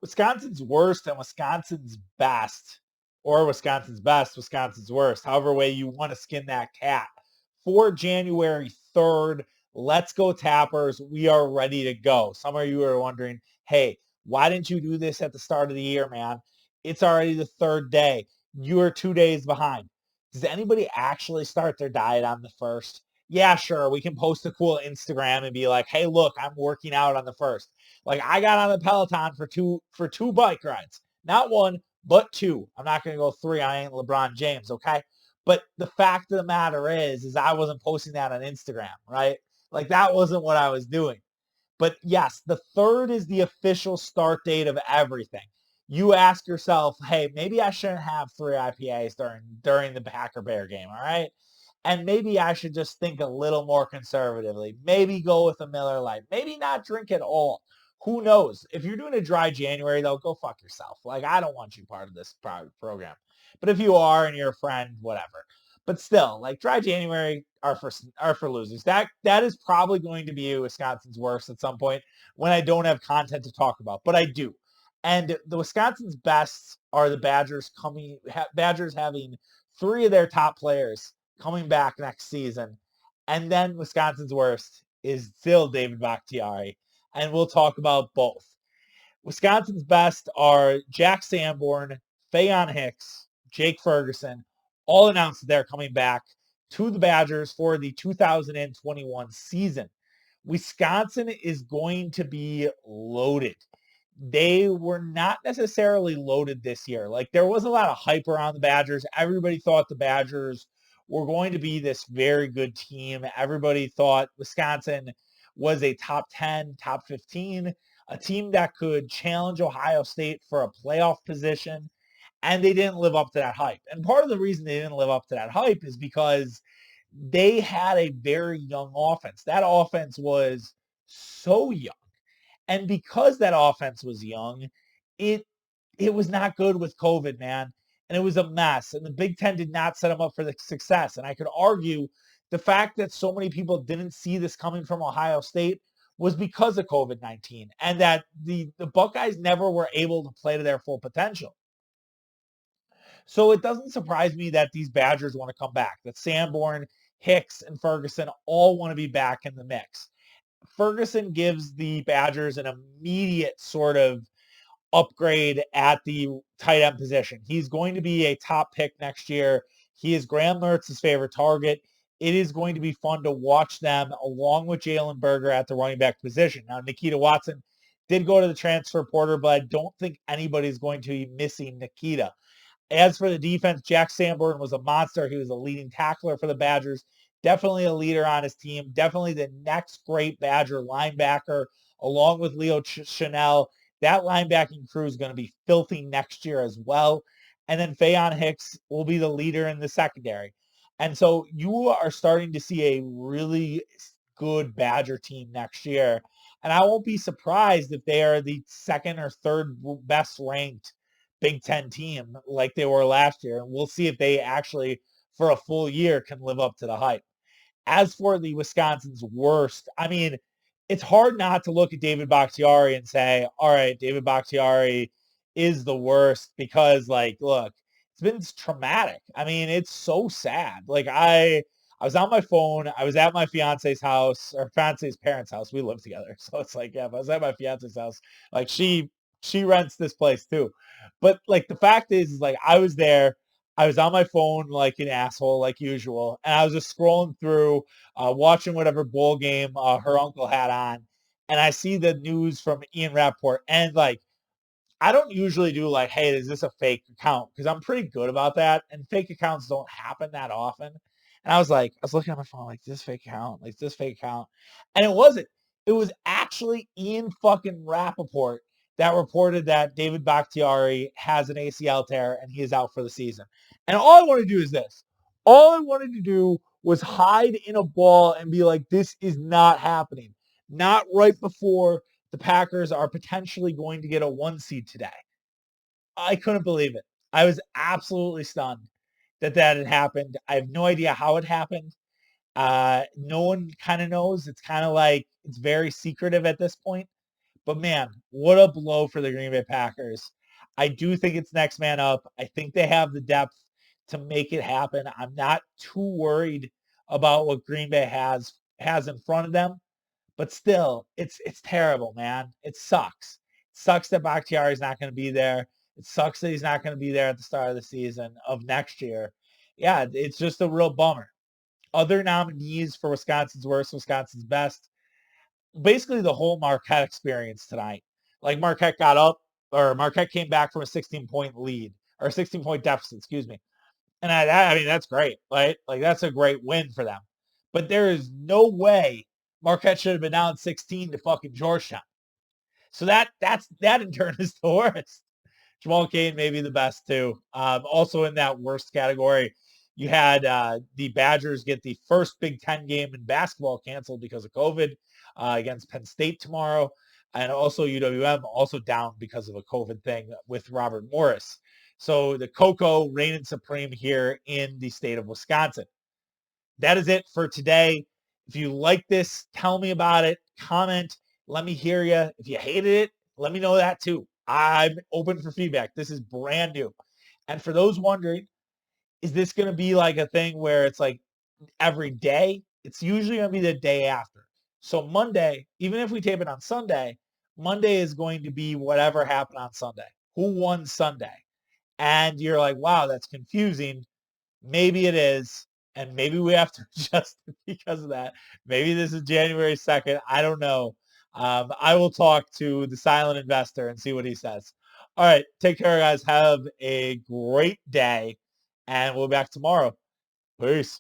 Wisconsin's worst and Wisconsin's best, or Wisconsin's best, Wisconsin's worst, however way you want to skin that cat. For January 3rd, let's go Tappers. We are ready to go. Some of you are wondering, hey, why didn't you do this at the start of the year, man? It's already the third day. You are 2 days behind. Does anybody actually start their diet on the first? Yeah, sure. We can post a cool Instagram and be like, hey, look, I'm working out on the first. Like I got on the Peloton for two bike rides. Not one, but two. I'm not gonna go three. I ain't LeBron James, okay? But the fact of the matter is I wasn't posting that on Instagram, right? Like that wasn't what I was doing. But yes, the third is the official start date of everything. You ask yourself, hey, maybe I shouldn't have three IPAs during the Packer Bear game, all right? And maybe I should just think a little more conservatively. Maybe go with a Miller Lite. Maybe not drink at all. Who knows? If you're doing a dry January, though, go fuck yourself. Like, I don't want you part of this program. But if you are and you're a friend, whatever. But still, like dry January are for losers. That is probably going to be Wisconsin's worst at some point when I don't have content to talk about, but I do. And the Wisconsin's best are the Badgers having three of their top players coming back next season. And then Wisconsin's worst is still David Bakhtiari. And we'll talk about both. Wisconsin's best are Jack Sanborn, Faion Hicks, Jake Ferguson, all announced that they're coming back to the Badgers for the 2021 season. Wisconsin is going to be loaded. They were not necessarily loaded this year. Like there was a lot of hype around the Badgers. Everybody thought the Badgers were going to be this very good team. Everybody thought Wisconsin was a top 10, top 15, a team that could challenge Ohio State for a playoff position. And they didn't live up to that hype. And part of the reason they didn't live up to that hype is because they had a very young offense. That offense was so young. And because that offense was young, it it was not good with COVID, man. And it was a mess. And the Big Ten did not set them up for the success. And I could argue the fact that so many people didn't see this coming from Ohio State was because of COVID-19 and that the Buckeyes never were able to play to their full potential. So it doesn't surprise me that these Badgers want to come back, that Sanborn, Hicks, and Ferguson all want to be back in the mix. Ferguson gives the Badgers an immediate sort of upgrade at the tight end position. He's going to be a top pick next year. He is Graham Mertz's favorite target. It is going to be fun to watch them along with Jalen Berger at the running back position. Now, Nikita Watson did go to the transfer portal, but I don't think anybody's going to be missing Nikita. As for the defense, Jack Sanborn was a monster. He was a leading tackler for the Badgers. Definitely a leader on his team. Definitely the next great Badger linebacker, along with Leo Chanel. That linebacking crew is going to be filthy next year as well. And then Faion Hicks will be the leader in the secondary. And so you are starting to see a really good Badger team next year. And I won't be surprised if they are the second or third best ranked Big Ten team like they were last year. And we'll see if they actually, for a full year, can live up to the hype. As for the Wisconsin's worst, I mean, it's hard not to look at David Bakhtiari and say, all right, David Bakhtiari is the worst because, like, look, it's been traumatic. I mean, it's so sad. Like, I was on my phone. I was at my fiance's house or fiance's parents' house. We live together. So it's like, yeah, if I was at my fiance's house, like she rents this place too. But like the fact is like I was there. I was on my phone like an asshole, like usual. And I was just scrolling through, watching whatever bowl game her uncle had on. And I see the news from Ian Rapport. And like, I don't usually do like, hey, is this a fake account? Because I'm pretty good about that. And fake accounts don't happen that often. And I was looking at my phone like, this fake account, like this fake account. And it wasn't. It was actually Ian fucking Rappaport that reported that David Bakhtiari has an ACL tear and he is out for the season. And all I want to do is this. All I wanted to do was hide in a ball and be like, this is not happening. Not right before the Packers are potentially going to get a 1 seed today. I couldn't believe it. I was absolutely stunned that that had happened. I have no idea how it happened. No one kind of knows. It's kind of like it's very secretive at this point. But man, what a blow for the Green Bay Packers. I do think it's next man up. I think they have the depth to make it happen. I'm not too worried about what Green Bay has in front of them, but still, it's terrible, man. It sucks. It sucks that Bakhtiari is not going to be there. It sucks that he's not going to be there at the start of the season of next year. Yeah, it's just a real bummer. Other nominees for Wisconsin's worst, Wisconsin's best, basically the whole Marquette experience tonight. Like Marquette got up, or Marquette came back from a 16-point lead, or a 16-point deficit, excuse me. And I mean, that's great, right? Like that's a great win for them. But there is no way Marquette should have been down 16 to fucking Georgetown. So that in turn is the worst. Jamal Cain may be the best too. Also in that worst category, you had the Badgers get the first Big Ten game in basketball canceled because of COVID against Penn State tomorrow. And also UWM also down because of a COVID thing with Robert Morris. So the Cocoa reigning supreme here in the state of Wisconsin. That is it for today. If you like this, tell me about it. Comment. Let me hear you. If you hated it, let me know that too. I'm open for feedback. This is brand new. And for those wondering, is this going to be like a thing where it's like every day? It's usually going to be the day after. So Monday, even if we tape it on Sunday, Monday is going to be whatever happened on Sunday. Who won Sunday? And you're like, wow, that's confusing. Maybe it is. And maybe we have to adjust it because of that. Maybe this is January 2nd. I don't know. I will talk to the silent investor and see what he says. All right. Take care, guys. Have a great day. And we'll be back tomorrow. Peace.